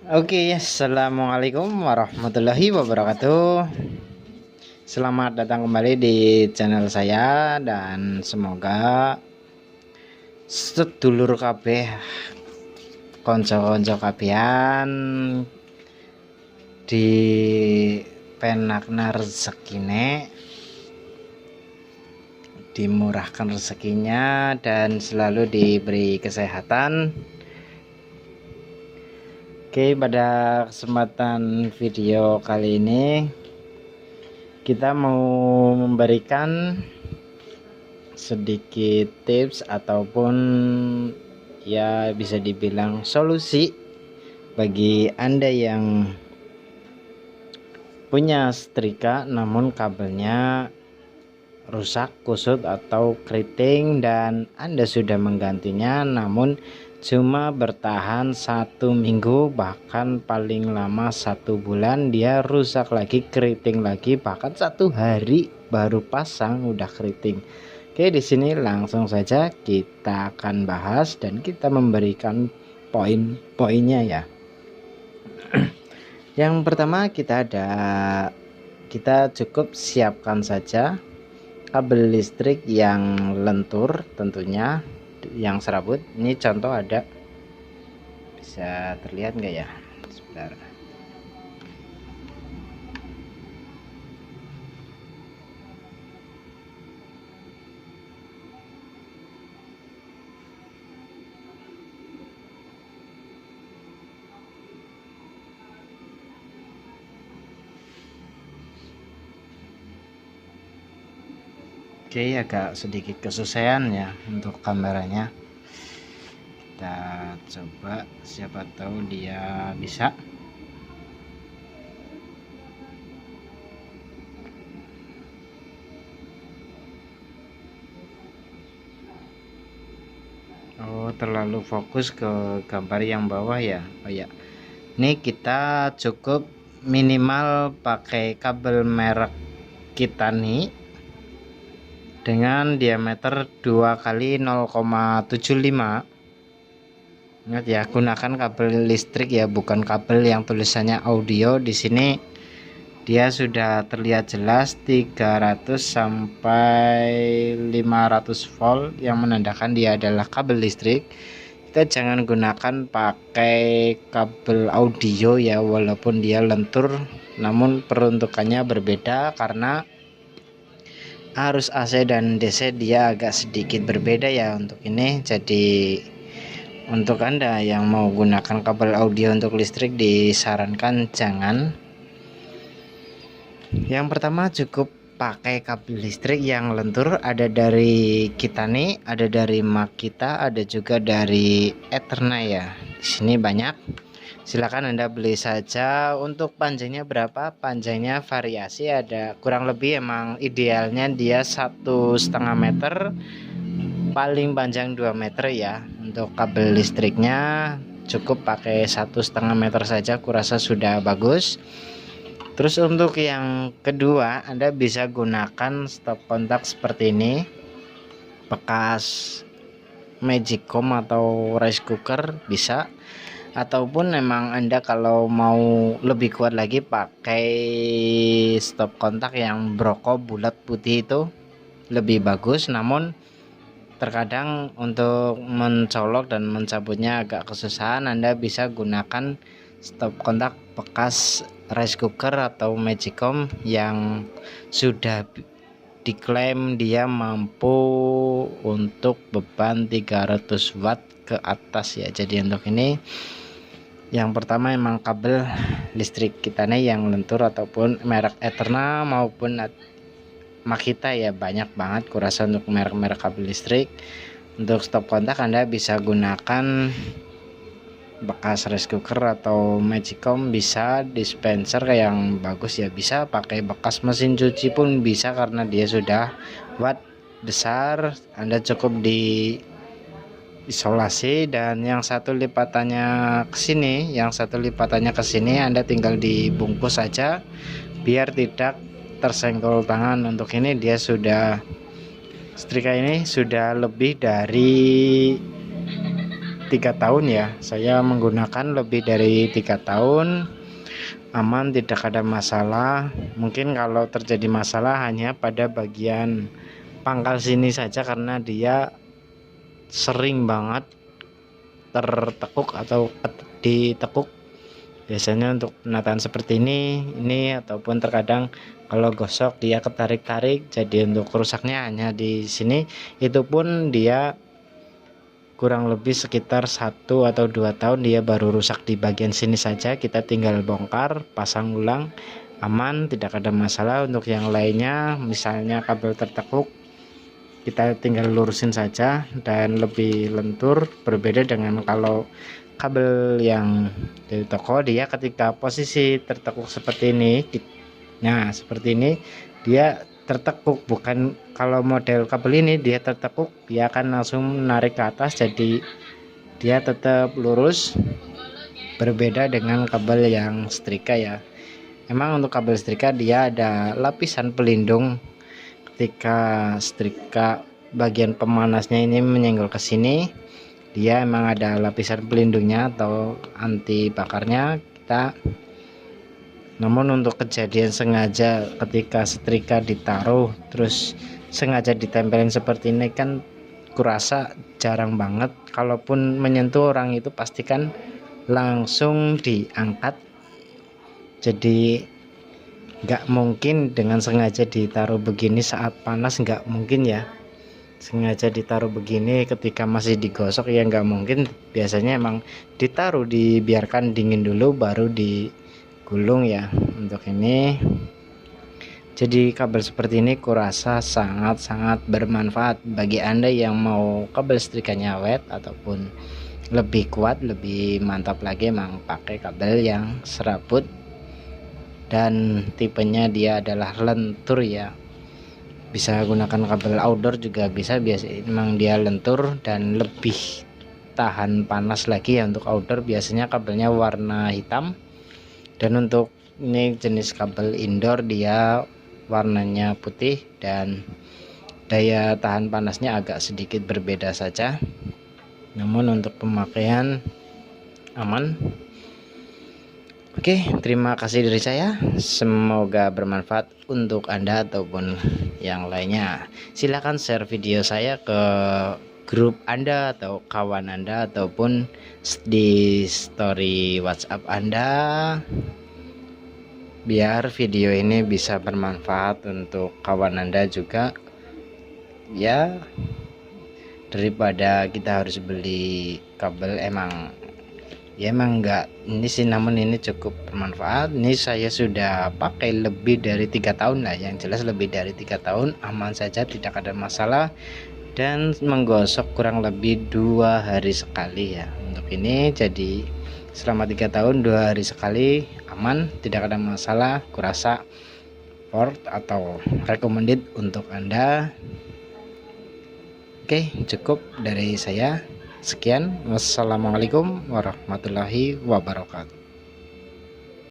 Oke, assalamualaikum warahmatullahi wabarakatuh. Selamat datang kembali di channel saya dan semoga sedulur kabeh konco-konco kabehan di penakna rezekine, dimurahkan rezekinya dan selalu diberi kesehatan. Oke, pada kesempatan video kali ini kita mau memberikan sedikit tips ataupun ya bisa dibilang solusi bagi Anda yang punya setrika namun kabelnya rusak, kusut atau keriting dan Anda sudah menggantinya namun cuma bertahan 1 minggu, bahkan paling lama 1 bulan dia rusak lagi, keriting lagi, bahkan 1 hari baru pasang udah keriting. Oke, di sini langsung saja kita akan bahas dan kita memberikan poin-poinnya ya. Yang pertama kita cukup siapkan saja kabel listrik yang lentur, tentunya yang serabut. Ini contoh ada, bisa terlihat enggak ya, sebentar. Oke, agak sedikit kesusahan ya untuk kameranya. Kita coba, siapa tahu dia bisa. Oh, terlalu fokus ke gambar yang bawah ya. Oh ya, ini kita cukup minimal pakai kabel merek Kitani dengan diameter 2 kali 0,75. Ingat ya, gunakan kabel listrik ya, bukan kabel yang tulisannya audio. Di sini dia sudah terlihat jelas 300 sampai 500 volt yang menandakan dia adalah kabel listrik. Kita jangan gunakan pakai kabel audio ya, walaupun dia lentur namun peruntukannya berbeda karena arus AC dan DC dia agak sedikit berbeda ya untuk ini. Jadi untuk Anda yang mau gunakan kabel audio untuk listrik disarankan jangan. Yang pertama cukup pakai kabel listrik yang lentur, ada dari Kitani, ada dari Makita, ada juga dari Eterna ya. Di sini banyak. Silakan Anda beli saja. Untuk panjangnya berapa? Panjangnya variasi, ada kurang lebih emang idealnya dia 1,5 meter, paling panjang 2 meter ya. Untuk kabel listriknya cukup pakai 1,5 meter saja, kurasa sudah bagus. Terus untuk yang kedua, Anda bisa gunakan stop kontak seperti ini, bekas Magicom atau rice cooker bisa, ataupun memang Anda kalau mau lebih kuat lagi pakai stop kontak yang broko bulat putih itu lebih bagus. Namun terkadang untuk mencolok dan mencabutnya agak kesusahan, Anda bisa gunakan stop kontak bekas rice cooker atau Magicom yang sudah diklaim dia mampu untuk beban 300 watt ke atas ya. Jadi untuk ini yang pertama emang kabel listrik kita nih yang lentur ataupun merek Eterna maupun Makita ya, banyak banget kurasa untuk merek-merek kabel listrik. Untuk stop kontak Anda bisa gunakan bekas rice cooker atau Magicom, bisa dispenser yang bagus ya, bisa pakai bekas mesin cuci pun bisa karena dia sudah watt besar. Anda cukup di isolasi dan yang satu lipatannya ke sini Anda tinggal dibungkus saja biar tidak tersenggol tangan. Untuk ini dia sudah, setrika ini sudah lebih dari 3 tahun ya, saya menggunakan lebih dari 3 tahun, aman, tidak ada masalah. Mungkin kalau terjadi masalah hanya pada bagian pangkal sini saja, karena dia sering banget tertekuk atau ditekuk. Biasanya untuk penataan seperti ini ataupun terkadang kalau gosok dia ketarik-tarik, jadi untuk rusaknya hanya di sini. Itu pun dia kurang lebih sekitar 1 atau 2 tahun dia baru rusak di bagian sini saja. Kita tinggal bongkar, pasang ulang, aman, tidak ada masalah. Untuk yang lainnya misalnya kabel tertekuk, kita tinggal lurusin saja dan lebih lentur. Berbeda dengan kalau kabel yang dari toko, dia ketika posisi tertekuk seperti ini, nah seperti ini dia tertekuk. Bukan kalau model kabel ini dia tertekuk, dia akan langsung menarik ke atas, jadi dia tetap lurus. Berbeda dengan kabel yang setrika ya. Emang untuk kabel setrika dia ada lapisan pelindung. Ketika setrika bagian pemanasnya ini menyenggol ke sini, dia emang ada lapisan pelindungnya atau anti bakarnya kita. Namun untuk kejadian sengaja ketika setrika ditaruh terus sengaja ditempelin seperti ini kan kurasa jarang banget. Kalaupun menyentuh orang itu pastikan langsung diangkat, jadi nggak mungkin dengan sengaja ditaruh begini saat panas, nggak mungkin ya. Sengaja ditaruh begini ketika masih digosok ya nggak mungkin. Biasanya emang ditaruh dibiarkan dingin dulu baru digulung ya. Untuk ini jadi kabel seperti ini kurasa sangat-sangat bermanfaat bagi Anda yang mau kabel setrikanya awet ataupun lebih kuat, lebih mantap lagi. Emang pakai kabel yang serabut dan tipenya dia adalah lentur ya. Bisa gunakan kabel outdoor juga bisa, biasa memang dia lentur dan lebih tahan panas lagi ya. Untuk outdoor biasanya kabelnya warna hitam, dan untuk ini jenis kabel indoor dia warnanya putih dan daya tahan panasnya agak sedikit berbeda saja. Namun untuk pemakaian aman. Oke, terima kasih dari saya. Semoga bermanfaat untuk Anda ataupun yang lainnya. Silahkan share video saya ke grup Anda atau kawan Anda ataupun di story WhatsApp Anda, biar video ini bisa bermanfaat untuk kawan Anda juga ya. Daripada kita harus beli kabel emang enggak ini sih, namun ini cukup bermanfaat. Ini saya sudah pakai lebih dari 3 tahun lah, yang jelas lebih dari 3 tahun, aman saja, tidak ada masalah, dan menggosok kurang lebih 2 hari sekali ya. Untuk ini jadi selama 3 tahun 2 hari sekali, aman, tidak ada masalah. Kurasa worth atau recommended untuk Anda. Oke, cukup dari saya. Sekian, wassalamualaikum warahmatullahi wabarakatuh.